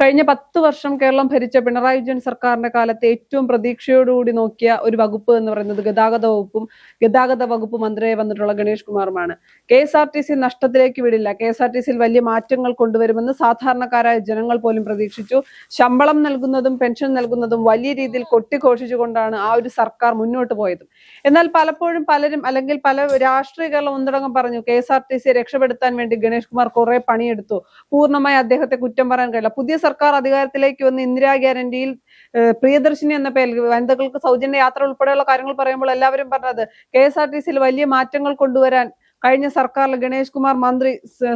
കഴിഞ്ഞ 10 വർഷം കേരളം ഭരിച്ച പിണറായി വിജയൻ സർക്കാരിന്റെ കാലത്ത് ഏറ്റവും പ്രതീക്ഷയോടുകൂടി നോക്കിയ ഒരു വകുപ്പ് എന്ന് പറയുന്നത് ഗതാഗത വകുപ്പ് മന്ത്രിയായി വന്നിട്ടുള്ള ഗണേഷ് കുമാറുമാണ്. KSRTC നഷ്ടത്തിലേക്ക് വിടില്ല, KSRTCയിൽ വലിയ മാറ്റങ്ങൾ കൊണ്ടുവരുമെന്ന് സാധാരണക്കാരായ ജനങ്ങൾ പോലും പ്രതീക്ഷിച്ചു. ശമ്പളം നൽകുന്നതും പെൻഷൻ നൽകുന്നതും വലിയ രീതിയിൽ കൊട്ടിഘോഷിച്ചുകൊണ്ടാണ് ആ ഒരു സർക്കാർ മുന്നോട്ട് പോയത്. എന്നാൽ പലപ്പോഴും പലരും അല്ലെങ്കിൽ പല രാഷ്ട്രീയ കേരളം ഒന്നടങ്കം പറഞ്ഞു KSRTCയെ രക്ഷപ്പെടുത്താൻ വേണ്ടി ഗണേഷ് കുമാർ കുറെ പണിയെടുത്തു, പൂർണ്ണമായി അദ്ദേഹത്തെ കുറ്റം പറയാൻ കഴിയില്ല. പുതിയ സർക്കാർ അധികാരത്തിലേക്ക് വന്ന് ഇന്ദിരാ ഗ്യാരണ്ടിയിൽ പ്രിയദർശിനി എന്ന പേരിൽ വനിതകൾക്ക് സൗജന്യ യാത്ര ഉൾപ്പെടെയുള്ള കാര്യങ്ങൾ പറയുമ്പോൾ എല്ലാവരും പറഞ്ഞത് KSRTCയിൽ വലിയ മാറ്റങ്ങൾ കൊണ്ടുവരാൻ കഴിഞ്ഞ സർക്കാരിൽ ഗണേഷ് കുമാർ മന്ത്രി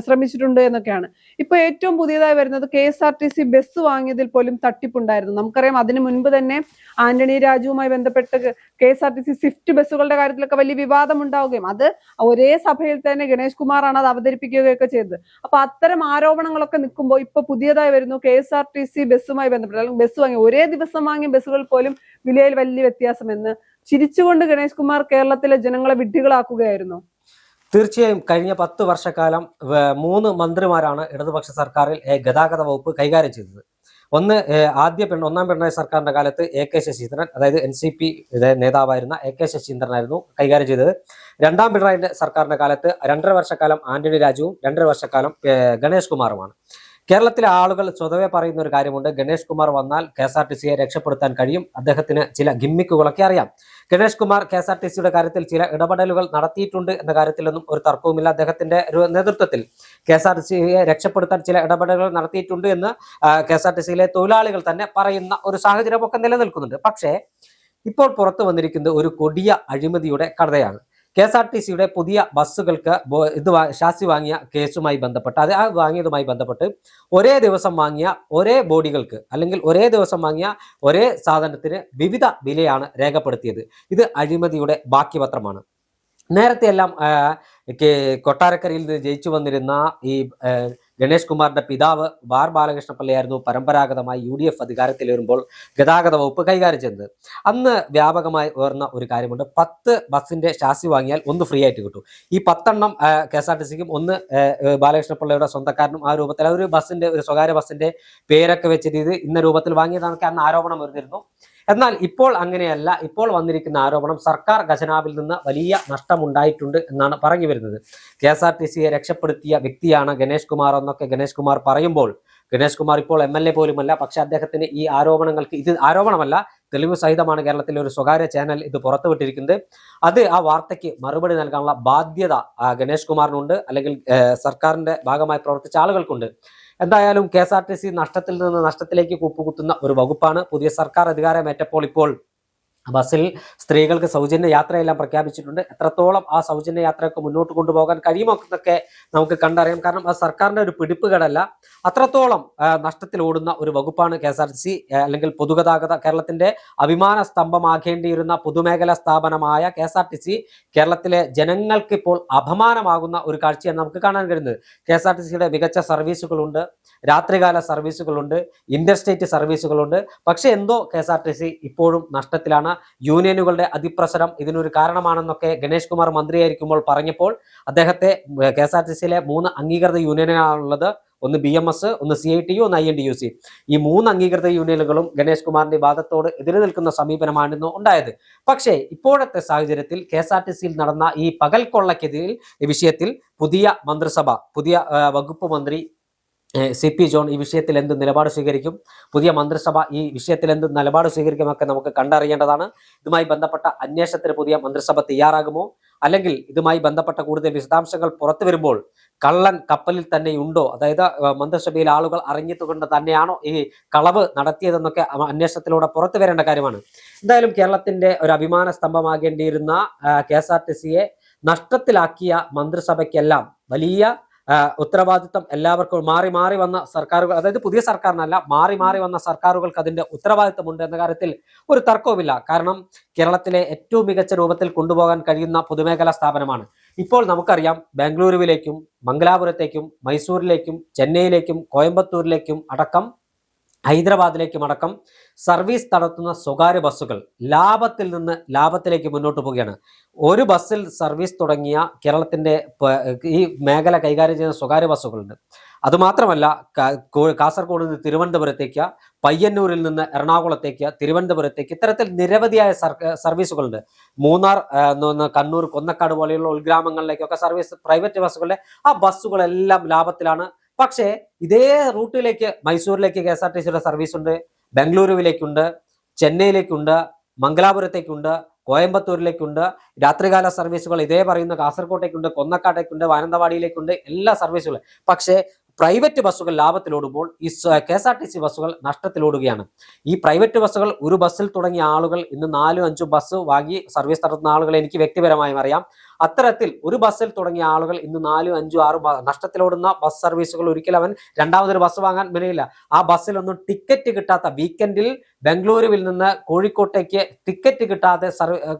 ശ്രമിച്ചിട്ടുണ്ട് എന്നൊക്കെയാണ്. ഇപ്പൊ ഏറ്റവും പുതിയതായി വരുന്നത് KSRTC ബസ് വാങ്ങിയതിൽ പോലും തട്ടിപ്പുണ്ടായിരുന്നു. നമുക്കറിയാം, അതിനു മുൻപ് തന്നെ ആന്റണി രാജുവുമായി ബന്ധപ്പെട്ട് KSRTC സ്വിഫ്റ്റ് ബസ്സുകളുടെ കാര്യത്തിലൊക്കെ വലിയ വിവാദം ഉണ്ടാവുകയും അത് ഒരേ സഭയിൽ തന്നെ ഗണേഷ് കുമാറാണ് അത് അവതരിപ്പിക്കുകയൊക്കെ ചെയ്തത്. അപ്പൊ അത്തരം ആരോപണങ്ങളൊക്കെ നിൽക്കുമ്പോൾ ഇപ്പൊ പുതിയതായി വരുന്നു KSRTC ബസ്സുമായി ബന്ധപ്പെട്ട് അല്ലെങ്കിൽ ബസ് വാങ്ങി ഒരേ ദിവസം വാങ്ങിയ ബസ്സുകൾ പോലും വിലയിൽ വലിയ വ്യത്യാസമെന്ന് ചിരിച്ചുകൊണ്ട് ഗണേഷ് കുമാർ കേരളത്തിലെ ജനങ്ങളെ വിഡ്ഢികളാക്കുകയായിരുന്നു. തീർച്ചയായും കഴിഞ്ഞ 10 വർഷക്കാലം 3 മന്ത്രിമാരാണ് ഇടതുപക്ഷ സർക്കാരിൽ ഗതാഗത വകുപ്പ് കൈകാര്യം ചെയ്തത്. ഒന്നാം പിണറായി സർക്കാരിന്റെ കാലത്ത് AK ശശീന്ദ്രൻ, അതായത് NCP നേതാവായിരുന്ന AK ശശീന്ദ്രനായിരുന്നു കൈകാര്യം ചെയ്തത്. രണ്ടാം പിണറായി സർക്കാരിന്റെ കാലത്ത് 2.5 വർഷക്കാലം ആന്റണി രാജുവും 2.5 വർഷക്കാലം ഗണേഷ് കുമാറുമാണ്. കേരളത്തിലെ ആളുകൾ സ്വതവേ പറയുന്ന ഒരു കാര്യമുണ്ട്, ഗണേഷ് കുമാർ വന്നാൽ KSRTCയെ രക്ഷപ്പെടുത്താൻ കഴിയും, അദ്ദേഹത്തിന് ചില ഗിമ്മിക്കുകളൊക്കെ അറിയാം. ഗണേഷ് കുമാർ KSRTCയുടെ കാര്യത്തിൽ ചില ഇടപെടലുകൾ നടത്തിയിട്ടുണ്ട് എന്ന കാര്യത്തിലൊന്നും ഒരു തർക്കവുമില്ല. അദ്ദേഹത്തിന്റെ ഒരു നേതൃത്വത്തിൽ KSRTCയെ രക്ഷപ്പെടുത്താൻ ചില ഇടപെടലുകൾ നടത്തിയിട്ടുണ്ട് എന്ന് KSRTCയിലെ തൊഴിലാളികൾ തന്നെ പറയുന്ന ഒരു സാഹചര്യമൊക്കെ നിലനിൽക്കുന്നുണ്ട്. പക്ഷേ ഇപ്പോൾ പുറത്തു വന്നിരിക്കുന്നത് ഒരു കൊടിയ അഴിമതിയുടെ കഥയാണ്. KSRTCയുടെ പുതിയ ബസ്സുകൾക്ക് ഷാസി വാങ്ങിയ കേസുമായി ബന്ധപ്പെട്ട് വാങ്ങിയതുമായി ബന്ധപ്പെട്ട് ഒരേ ദിവസം വാങ്ങിയ ഒരേ ബോഡികൾക്ക് അല്ലെങ്കിൽ ഒരേ ദിവസം വാങ്ങിയ ഒരേ സാധനത്തിന് വിവിധ വിലയാണ് രേഖപ്പെടുത്തിയത്. ഇത് അഴിമതിയുടെ ബാക്കി പത്രമാണ്. നേരത്തെ എല്ലാം കൊട്ടാരക്കരയിൽ നിന്ന് ജയിച്ചു വന്നിരുന്ന ഈ ഗണേഷ് കുമാറിന്റെ പിതാവ് ബാർ ബാലകൃഷ്ണപിള്ളയായിരുന്നു പരമ്പരാഗതമായി UDF അധികാരത്തിൽ വരുമ്പോൾ ഗതാഗത വകുപ്പ് കൈകാര്യം ചെയ്തത്. അന്ന് വ്യാപകമായി ഉയർന്ന ഒരു കാര്യമുണ്ട്, 10 ബസ്സിന്റെ ഷാസി വാങ്ങിയാൽ 1 ഫ്രീ ആയിട്ട് കിട്ടും. ഈ 10 എണ്ണം KSRTCക്കും 1 ബാലകൃഷ്ണപിള്ളയുടെ സ്വന്തക്കാരനും ആ രൂപത്തിൽ ഒരു സ്വകാര്യ ബസ്സിന്റെ പേരൊക്കെ വെച്ചിട്ട് ഇത് ഇന്ന രൂപത്തിൽ വാങ്ങിയതാണൊക്കെ അന്ന് ആരോപണം വരുന്നിരുന്നു. എന്നാൽ ഇപ്പോൾ അങ്ങനെയല്ല. ഇപ്പോൾ വന്നിരിക്കുന്ന ആരോപണം സർക്കാർ ഖജനാവിൽ നിന്ന് വലിയ നഷ്ടമുണ്ടായിട്ടുണ്ട് എന്നാണ് പറഞ്ഞു വരുന്നത്. KSRTCയെ രക്ഷപ്പെടുത്തിയ വ്യക്തിയാണ് ഗണേഷ് കുമാർ എന്നൊക്കെ ഗണേഷ് കുമാർ പറയുമ്പോൾ, ഗണേഷ് കുമാർ ഇപ്പോൾ MLA പോലുമല്ല, പക്ഷെ അദ്ദേഹത്തിന് ഈ ആരോപണങ്ങൾക്ക് ഇത് ആരോപണമല്ല, തെളിവ് സഹിതമാണ് കേരളത്തിലെ ഒരു സ്വകാര്യ ചാനൽ ഇത് പുറത്തുവിട്ടിരിക്കുന്നത്. ആ വാർത്തയ്ക്ക് മറുപടി നൽകാനുള്ള ബാധ്യത ഗണേഷ് കുമാറിനുണ്ട്, അല്ലെങ്കിൽ സർക്കാരിന്റെ ഭാഗമായി പ്രവർത്തിച്ച ആളുകൾക്കുണ്ട്. എന്തായാലും KSRTC നഷ്ടത്തിൽ നിന്ന് നഷ്ടത്തിലേക്ക് കൂപ്പുകുത്തുന്ന ഒരു വകുപ്പാണ്. പുതിയ സർക്കാർ അധികാരമേറ്റപ്പോൾ ഇപ്പോൾ ബസ്സിൽ സ്ത്രീകൾക്ക് സൗജന്യ യാത്രയെല്ലാം പ്രഖ്യാപിച്ചിട്ടുണ്ട്. എത്രത്തോളം ആ സൗജന്യ യാത്രയൊക്കെ മുന്നോട്ട് കൊണ്ടുപോകാൻ കഴിയുമൊക്കെ നമുക്ക് കണ്ടറിയാം. കാരണം ആ സർക്കാരിന്റെ ഒരു പിടിപ്പുകേടല്ല, അത്രത്തോളം നഷ്ടത്തിൽ ഓടുന്ന ഒരു വകുപ്പാണ് KSRTC. അല്ലെങ്കിൽ പൊതുഗതാഗത കേരളത്തിന്റെ അഭിമാന സ്തംഭമാകേണ്ടിയിരുന്ന പൊതുമേഖലാ സ്ഥാപനമായ KSRTC കേരളത്തിലെ ജനങ്ങൾക്ക് ഇപ്പോൾ അപമാനമാകുന്ന ഒരു കാഴ്ചയാണ് നമുക്ക് കാണാൻ കഴിയുന്നത്. KSRTCയുടെ മികച്ച സർവീസുകളുണ്ട്, രാത്രികാല സർവീസുകളുണ്ട്, ഇന്റർസ്റ്റേറ്റ് സർവീസുകളുണ്ട്. പക്ഷെ എന്തോ KSRTC ഇപ്പോഴും നഷ്ടത്തിലാണ്. യൂണിയനുകളുടെ അതിപ്രസരം ഇതിനൊരു കാരണമാണെന്നൊക്കെ ഗണേഷ് കുമാർ മന്ത്രിയായിരിക്കുമ്പോൾ പറഞ്ഞപ്പോൾ അദ്ദേഹത്തെ KSRTCയിലെ 3 അംഗീകൃത യൂണിയനുകളാണുള്ളത്. ഒന്ന് BMS, ഒന്ന് CITU, ഒന്ന് INTUC. ഈ 3 അംഗീകൃത യൂണിയനുകളും ഗണേഷ് കുമാറിന്റെ വാദത്തോട് എതിരെ നിൽക്കുന്ന സമീപനമായിരുന്നു ഉണ്ടായത്. പക്ഷേ ഇപ്പോഴത്തെ സാഹചര്യത്തിൽ KSRTCയിൽ നടന്ന ഈ പകൽ കൊള്ളക്കെതിരിൽ വിഷയത്തിൽ പുതിയ മന്ത്രിസഭ, പുതിയ വകുപ്പ് മന്ത്രി CP ജോൺ ഈ വിഷയത്തിൽ എന്ത് നിലപാട് സ്വീകരിക്കും, പുതിയ മന്ത്രിസഭ ഈ വിഷയത്തിൽ എന്ത് നിലപാട് സ്വീകരിക്കുമൊക്കെ നമുക്ക് കണ്ടറിയേണ്ടതാണ്. ഇതുമായി ബന്ധപ്പെട്ട അന്വേഷണത്തിന് പുതിയ മന്ത്രിസഭ തയ്യാറാകുമോ, അല്ലെങ്കിൽ ഇതുമായി ബന്ധപ്പെട്ട കൂടുതൽ വിശദാംശങ്ങൾ പുറത്തു വരുമ്പോൾ കള്ളൻ കപ്പലിൽ തന്നെയുണ്ടോ, അതായത് മന്ത്രിസഭയിൽ ആളുകൾ അറിഞ്ഞിട്ടുകൊണ്ട് തന്നെയാണോ ഈ കളവ് നടത്തിയതെന്നൊക്കെ അന്വേഷണത്തിലൂടെ പുറത്തു വരേണ്ട കാര്യമാണ്. എന്തായാലും കേരളത്തിന്റെ ഒരു അഭിമാന സ്തംഭമാകേണ്ടിയിരുന്ന KSRTCയെ നഷ്ടത്തിലാക്കിയ മന്ത്രിസഭയ്ക്കെല്ലാം വലിയ ഉത്തരവാദിത്വം എല്ലാവർക്കും മാറി മാറി വന്ന സർക്കാരുകൾ, അതായത് പുതിയ സർക്കാരിനല്ല, മാറി മാറി വന്ന സർക്കാരുകൾക്ക് അതിന്റെ ഉത്തരവാദിത്വമുണ്ട് എന്ന കാര്യത്തിൽ ഒരു തർക്കവുമില്ല. കാരണം കേരളത്തിലെ ഏറ്റവും മികച്ച രൂപത്തിൽ കൊണ്ടുപോകാൻ കഴിയുന്ന പൊതുമേഖലാ സ്ഥാപനമാണ്. ഇപ്പോൾ നമുക്കറിയാം, ബാംഗ്ലൂരുവിലേക്കും മംഗലാപുരത്തേക്കും മൈസൂരിലേക്കും ചെന്നൈയിലേക്കും കോയമ്പത്തൂരിലേക്കും അടക്കം ഹൈദരാബാദിലേക്കും അടക്കം സർവീസ് നടത്തുന്ന സ്വകാര്യ ബസ്സുകൾ ലാഭത്തിൽ നിന്ന് ലാഭത്തിലേക്ക് മുന്നോട്ട് പോവുകയാണ്. ഒരു ബസ്സിൽ സർവീസ് തുടങ്ങിയ കേരളത്തിന്റെ ഈ മേഖല കൈകാര്യം ചെയ്യുന്ന സ്വകാര്യ ബസ്സുകളുണ്ട്. അതുമാത്രമല്ല കാസർഗോഡ് നിന്ന് തിരുവനന്തപുരത്തേക്ക്, പയ്യന്നൂരിൽ നിന്ന് എറണാകുളത്തേക്ക്, തിരുവനന്തപുരത്തേക്ക് ഇത്തരത്തിൽ നിരവധിയായ സർവീസുകളുണ്ട്. മൂന്നാർ, കണ്ണൂർ, കൊന്നക്കാട് പോലെയുള്ള ഉൾഗ്രാമങ്ങളിലേക്കൊക്കെ സർവീസ് പ്രൈവറ്റ് ബസ്സുകളുടെ ആ ബസ്സുകളെല്ലാം ലാഭത്തിലാണ്. പക്ഷേ ഇതേ റൂട്ടിലേക്ക് മൈസൂരിലേക്ക് KSRTCയുടെ സർവീസ് ഉണ്ട്, ബംഗളൂരുവിലേക്കുണ്ട്, ചെന്നൈയിലേക്കുണ്ട്, മംഗലാപുരത്തേക്കുണ്ട്, കോയമ്പത്തൂരിലേക്കുണ്ട്. രാത്രികാല സർവീസുകൾ ഇതേ പറയുന്ന കാസർകോട്ടേക്കുണ്ട്, കൊന്നക്കാട്ടേക്കുണ്ട്, മാനന്തവാടിയിലേക്കുണ്ട്, എല്ലാ സർവീസുകളും. പക്ഷേ പ്രൈവറ്റ് ബസ്സുകൾ ലാഭത്തിലോടുമ്പോൾ ഈ KSRTC ബസ്സുകൾ നഷ്ടത്തിലോടുകയാണ്. ഈ പ്രൈവറ്റ് ബസ്സുകൾ, ഒരു ബസ്സിൽ തുടങ്ങിയ ആളുകൾ ഇന്ന് 4-5 ബസ് വാങ്ങി സർവീസ് നടത്തുന്ന ആളുകളെ എനിക്ക് വ്യക്തിപരമായും അറിയാം. അത്തരത്തിൽ ഒരു ബസ്സിൽ തുടങ്ങിയ ആളുകൾ ഇന്ന് 4-5-6 നഷ്ടത്തിലോടുന്ന ബസ് സർവീസുകൾ. ഒരിക്കലും അവൻ രണ്ടാമതൊരു ബസ് വാങ്ങാൻ വിലയില്ല. ആ ബസ്സിലൊന്നും ടിക്കറ്റ് കിട്ടാത്ത, വീക്കെൻഡിൽ ബംഗളൂരുവിൽ നിന്ന് കോഴിക്കോട്ടേക്ക് ടിക്കറ്റ് കിട്ടാതെ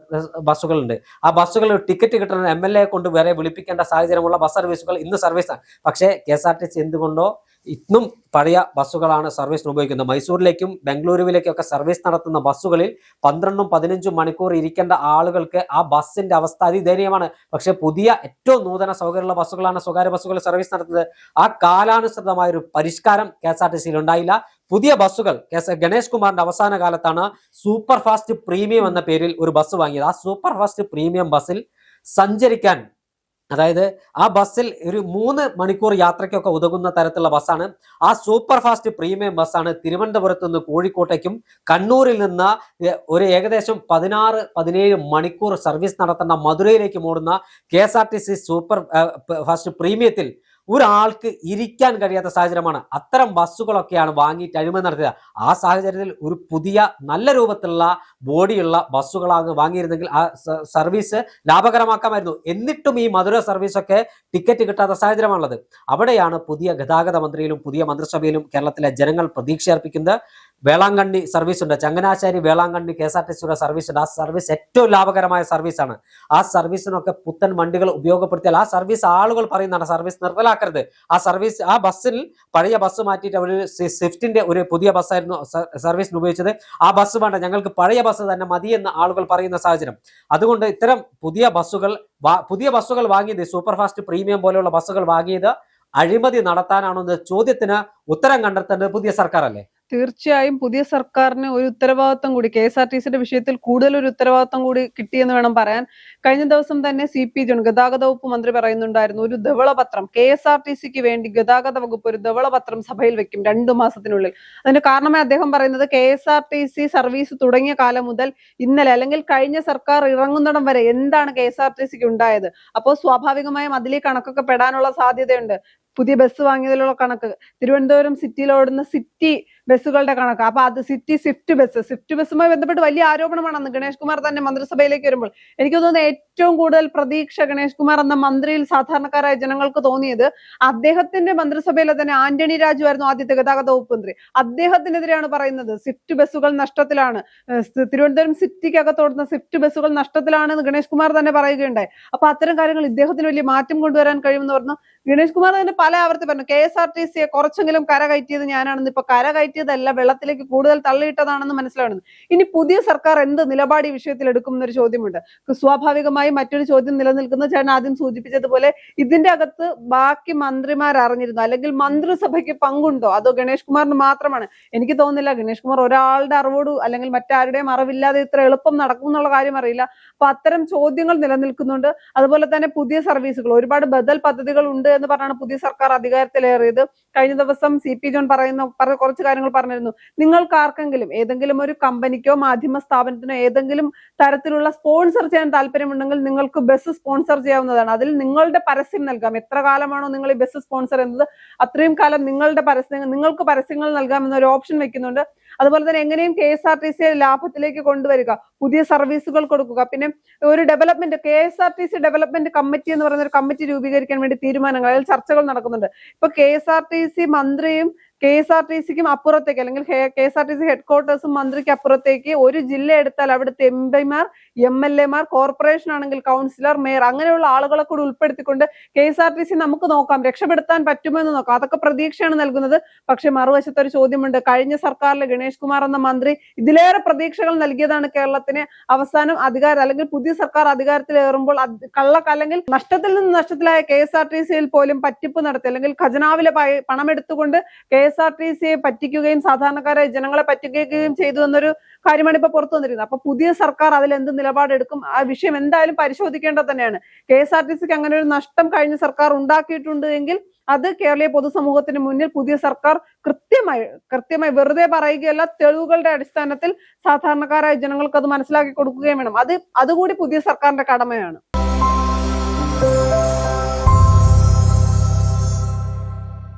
ബസ്സുകളുണ്ട്. ആ ബസ്സുകൾ ടിക്കറ്റ് കിട്ടുന്ന MLA കൊണ്ട് വരെ വിളിപ്പിക്കേണ്ട സാഹചര്യമുള്ള ബസ് സർവീസുകൾ ഇന്ന് സർവീസാണ്. പക്ഷേ KSRTC എന്തുകൊണ്ടോ ഇന്നും പഴയ ബസ്സുകളാണ് സർവീസിന് ഉപയോഗിക്കുന്നത്. മൈസൂരിലേക്കും ബംഗളൂരുവിലേക്കും ഒക്കെ സർവീസ് നടത്തുന്ന ബസ്സുകളിൽ 12-15 മണിക്കൂർ ഇരിക്കേണ്ട ആളുകൾക്ക് ആ ബസ്സിന്റെ അവസ്ഥ അതിദയനീയമാണ്. പക്ഷെ പുതിയ ഏറ്റവും നൂതന സൗകര്യമുള്ള ബസ്സുകളാണ് സ്വകാര്യ ബസ്സുകൾ സർവീസ് നടത്തുന്നത്. ആ കാലാനുസൃതമായ ഒരു പരിഷ്കാരം KSRTCയിൽ ഉണ്ടായില്ല. പുതിയ ബസ്സുകൾ ഗണേഷ് കുമാറിന്റെ അവസാന കാലത്താണ് സൂപ്പർ ഫാസ്റ്റ് പ്രീമിയം എന്ന പേരിൽ ഒരു ബസ് വാങ്ങിയത്. ആ സൂപ്പർ ഫാസ്റ്റ് പ്രീമിയം ബസ്സിൽ സഞ്ചരിക്കാൻ, അതായത് ആ ബസ്സിൽ ഒരു 3 മണിക്കൂർ യാത്രയ്ക്കൊക്കെ ഉതകുന്ന തരത്തിലുള്ള ബസ്സാണ്. ആ സൂപ്പർ ഫാസ്റ്റ് പ്രീമിയം ബസ്സാണ് തിരുവനന്തപുരത്ത് നിന്ന് കോഴിക്കോട്ടേക്കും കണ്ണൂരിൽ നിന്ന് ഒരു ഏകദേശം 16-17 മണിക്കൂർ സർവീസ് നടത്തുന്ന മധുരയിലേക്കും ഓടുന്ന KSRTC സൂപ്പർ ഫാസ്റ്റ് പ്രീമിയത്തിൽ ഒരാൾക്ക് ഇരിക്കാൻ കഴിയാത്ത സാഹചര്യമാണ്. അത്തരം ബസ്സുകളൊക്കെയാണ് വാങ്ങിയിട്ട് അഴിമതി നടത്തിയത്. ആ സാഹചര്യത്തിൽ ഒരു പുതിയ നല്ല രൂപത്തിലുള്ള ബോഡിയുള്ള ബസ്സുകളാണ് വാങ്ങിയിരുന്നെങ്കിൽ ആ സർവീസ് ലാഭകരമാക്കാമായിരുന്നു. എന്നിട്ടും ഈ മധുര സർവീസൊക്കെ ടിക്കറ്റ് കിട്ടാത്ത സാഹചര്യമാണുള്ളത്. അവിടെയാണ് പുതിയ ഗതാഗത മന്ത്രിയിലും പുതിയ മന്ത്രിസഭയിലും കേരളത്തിലെ ജനങ്ങൾ പ്രതീക്ഷ അർപ്പിക്കുന്നത്. വേളാങ്കണ്ണി സർവീസ് ഉണ്ട്, ചങ്ങനാശ്ശേരി വേളാങ്കണ്ണി KSRTCയുടെ സർവീസ് ഉണ്ട്. ആ സർവീസ് ഏറ്റവും ലാഭകരമായ സർവീസാണ്. ആ സർവീസിനൊക്കെ പുത്തൻ വണ്ടികൾ ഉപയോഗപ്പെടുത്തിയാൽ ആ സർവീസ് ആളുകൾ പറയുന്നതാണ് സർവീസ് നിർത്തലാക്കരുത്. ആ സർവീസ്, ആ ബസ്സിൽ പഴയ ബസ് മാറ്റിയിട്ട് അവർ സ്വിഫ്റ്റിന്റെ ഒരു പുതിയ ബസ്സായിരുന്നു സർവീസിന് ഉപയോഗിച്ചത്. ആ ബസ് വേണ്ട, ഞങ്ങൾക്ക് പഴയ ബസ് തന്നെ മതി എന്ന് ആളുകൾ പറയുന്ന സാഹചര്യം. അതുകൊണ്ട് ഇത്തരം പുതിയ ബസ്സുകൾ വാങ്ങിയത്, സൂപ്പർ ഫാസ്റ്റ് പ്രീമിയം പോലെയുള്ള ബസ്സുകൾ വാങ്ങിയത് അഴിമതി നടത്താനാണോ എന്ന ചോദ്യത്തിന് ഉത്തരം കണ്ടെത്തേണ്ടത് പുതിയ സർക്കാർ അല്ലേ? തീർച്ചയായും പുതിയ സർക്കാരിന് ഒരു ഉത്തരവാദിത്വം കൂടി, KSRTCയുടെ വിഷയത്തിൽ കൂടുതൽ ഒരു ഉത്തരവാദിത്വം കൂടി കിട്ടിയെന്ന് വേണം പറയാൻ. കഴിഞ്ഞ ദിവസം തന്നെ CP ജോൺ, ഗതാഗത വകുപ്പ് മന്ത്രി പറയുന്നുണ്ടായിരുന്നു, ഒരു ധവളപത്രം KSRTCക്ക് വേണ്ടി ഗതാഗത വകുപ്പ് ഒരു ധവളപത്രം സഭയിൽ വെക്കും 2 മാസത്തിനുള്ളിൽ. അതിന് കാരണമായി അദ്ദേഹം പറയുന്നത്, KSRTC സർവീസ് തുടങ്ങിയ കാലം മുതൽ ഇന്നലെ അല്ലെങ്കിൽ കഴിഞ്ഞ സർക്കാർ ഇറങ്ങുന്നിടം വരെ എന്താണ് KSRTCക്ക് ഉണ്ടായത്. അപ്പോൾ സ്വാഭാവികമായും അതിലെ കണക്കൊക്കെ പെടാനുള്ള സാധ്യതയുണ്ട്. പുതിയ ബസ് വാങ്ങിയതിലുള്ള കണക്ക്, തിരുവനന്തപുരം സിറ്റിയിൽ ഓടുന്ന സിറ്റി ബസ്സുകളുടെ കണക്ക്, അപ്പൊ അത് സ്വിഫ്റ്റ് ബസ്സുമായി ബന്ധപ്പെട്ട് വലിയ ആരോപണമാണ് അന്ന് ഗണേഷ് കുമാർ തന്നെ മന്ത്രിസഭയിലേക്ക് വരുമ്പോൾ. എനിക്ക് തോന്നുന്നു ഏറ്റവും കൂടുതൽ പ്രതീക്ഷ ഗണേഷ് കുമാർ എന്ന മന്ത്രിയിൽ സാധാരണക്കാരായ ജനങ്ങൾക്ക് തോന്നിയത് അദ്ദേഹത്തിന്റെ മന്ത്രിസഭയിലെ തന്നെ ആന്റണി രാജു ആയിരുന്നു ആദ്യത്തെ ഗതാഗത വകുപ്പ് മന്ത്രി. അദ്ദേഹത്തിനെതിരെയാണ് പറയുന്നത് സ്വിഫ്റ്റ് ബസ്സുകൾ നഷ്ടത്തിലാണ്, തിരുവനന്തപുരം സിറ്റിക്കകത്തോടുന്ന സ്വിഫ്റ്റ് ബസ്സുകൾ നഷ്ടത്തിലാണെന്ന് ഗണേഷ് കുമാർ തന്നെ പറയുകയുണ്ടായി. അപ്പൊ അത്തരം കാര്യങ്ങൾ ഇദ്ദേഹത്തിന് വലിയ മാറ്റം കൊണ്ടുവരാൻ കഴിയുമെന്ന് പറഞ്ഞു ഗണേഷ് കുമാർ തന്നെ പല ആവർത്തി പറഞ്ഞു. KSRTCയെ കുറച്ചെങ്കിലും കരകയറ്റിയത് ഞാനാണെന്ന്. ഇപ്പൊ കരകയറ്റിയതല്ല, വെള്ളത്തിലേക്ക് കൂടുതൽ തള്ളിയിട്ടതാണെന്ന് മനസ്സിലാവുന്നത്. ഇനി പുതിയ സർക്കാർ എന്ത് നിലപാട് ഈ വിഷയത്തിൽ എടുക്കും എന്നൊരു ചോദ്യമുണ്ട്. സ്വാഭാവികമായും മറ്റൊരു ചോദ്യം നിലനിൽക്കുന്ന, ചേട്ടൻ ആദ്യം സൂചിപ്പിച്ചതുപോലെ, ഇതിന്റെ അകത്ത് ബാക്കി മന്ത്രിമാർ അറിഞ്ഞിരുന്നു, അല്ലെങ്കിൽ മന്ത്രിസഭയ്ക്ക് പങ്കുണ്ടോ, അതോ ഗണേഷ് കുമാറിന് മാത്രമാണ്? എനിക്ക് തോന്നുന്നില്ല ഗണേഷ് കുമാർ ഒരാളുടെ അറിവോട് അല്ലെങ്കിൽ മറ്റാരുടെയും അറിവില്ലാതെ ഇത്ര എളുപ്പം നടക്കും എന്നുള്ള കാര്യം അറിയില്ല. അപ്പൊ അത്തരം ചോദ്യങ്ങൾ നിലനിൽക്കുന്നുണ്ട്. അതുപോലെ തന്നെ പുതിയ സർവീസുകൾ, ഒരുപാട് ബദൽ പദ്ധതികൾ ഉണ്ട് എന്ന് പറഞ്ഞാണ് പുതിയ സർക്കാർ അധികാരത്തിലേറിയത്. കഴിഞ്ഞ ദിവസം CP ജോൺ കുറച്ച് കാര്യങ്ങൾ പറഞ്ഞിരുന്നു. നിങ്ങൾക്ക് ആർക്കെങ്കിലും ഏതെങ്കിലും ഒരു കമ്പനിക്കോ മാധ്യമ സ്ഥാപനത്തിനോ ഏതെങ്കിലും തരത്തിലുള്ള സ്പോൺസർ ചെയ്യാൻ താല്പര്യമുണ്ടെങ്കിൽ നിങ്ങൾക്ക് ബസ് സ്പോൺസർ ചെയ്യാവുന്നതാണ്. അതിൽ നിങ്ങളുടെ പരസ്യം നൽകാം. എത്ര കാലമാണോ നിങ്ങൾ ഈ ബസ് സ്പോൺസർ ചെയ്യുന്നത് അത്രയും കാലം നിങ്ങൾക്ക് പരസ്യങ്ങൾ നൽകാമെന്നൊരു ഓപ്ഷൻ വെക്കുന്നുണ്ട്. അതുപോലെ തന്നെ എങ്ങനെയും KSRTCയെ ലാഭത്തിലേക്ക് കൊണ്ടുവരിക, പുതിയ സർവീസുകൾ കൊടുക്കുക. പിന്നെ ഒരു ഡെവലപ്മെന്റ്, KSRTC ഡെവലപ്മെന്റ് കമ്മിറ്റി എന്ന് പറയുന്ന ഒരു കമ്മിറ്റി രൂപീകരിക്കാൻ വേണ്ടി തീരുമാനങ്ങൾ, അതിൽ ചർച്ചകൾ നടക്കുന്നുണ്ട്. ഇപ്പൊ KSRTC മന്ത്രിയും KSRTCക്കും അപ്പുറത്തേക്ക് അല്ലെങ്കിൽ KSRTC ഹെഡ്ക്വാർട്ടേഴ്സും മന്ത്രിക്ക് അപ്പുറത്തേക്ക് ഒരു ജില്ല എടുത്താൽ അവിടുത്തെ MP-മാർ, MLA-മാർ, കോർപ്പറേഷൻ ആണെങ്കിൽ കൗൺസിലർ, മേയർ അങ്ങനെയുള്ള ആളുകളെ കൂടി ഉൾപ്പെടുത്തിക്കൊണ്ട് KSRTC നമുക്ക് നോക്കാം, രക്ഷപ്പെടുത്താൻ പറ്റുമോ എന്ന് നോക്കാം. അതൊക്കെ പ്രതീക്ഷയാണ് നൽകുന്നത്. പക്ഷെ മറുവശത്ത് ഒരു ചോദ്യമുണ്ട്. കഴിഞ്ഞ സർക്കാരിൽ ഗണേഷ് കുമാർ എന്ന മന്ത്രി ഇതിലേറെ പ്രതീക്ഷകൾ നൽകിയതാണ് കേരളത്തിന്. അവസാനം അല്ലെങ്കിൽ പുതിയ സർക്കാർ അധികാരത്തിലേറുമ്പോൾ അല്ലെങ്കിൽ നഷ്ടത്തിൽ നിന്ന് നഷ്ടത്തിലായ KSRTCയിൽ പോലും പറ്റിപ്പ് നടത്തി അല്ലെങ്കിൽ ഖജനാവിലെ പണം എടുത്തുകൊണ്ട് KSRTCയെ പറ്റിക്കുകയും സാധാരണക്കാരായ ജനങ്ങളെ പറ്റിക്കുകയും ചെയ്തു എന്നൊരു കാര്യമാണ് ഇപ്പൊ പുറത്തു വന്നിരിക്കുന്നത്. അപ്പൊ പുതിയ സർക്കാർ അതിൽ എന്ത് നിലപാടെടുക്കും? ആ വിഷയം എന്തായാലും പരിശോധിക്കേണ്ടത് തന്നെയാണ്. KSRTCക്ക് അങ്ങനെ ഒരു നഷ്ടം കഴിഞ്ഞ സർക്കാർ ഉണ്ടാക്കിയിട്ടുണ്ട് എങ്കിൽ അത് കേരളീയ പൊതുസമൂഹത്തിന് മുന്നിൽ പുതിയ സർക്കാർ കൃത്യമായി വെറുതെ പറയുകയല്ല, തെളിവുകളുടെ അടിസ്ഥാനത്തിൽ സാധാരണക്കാരായ ജനങ്ങൾക്ക് അത് മനസ്സിലാക്കി കൊടുക്കുകയും വേണം. അതുകൂടി പുതിയ സർക്കാരിന്റെ കടമയാണ്.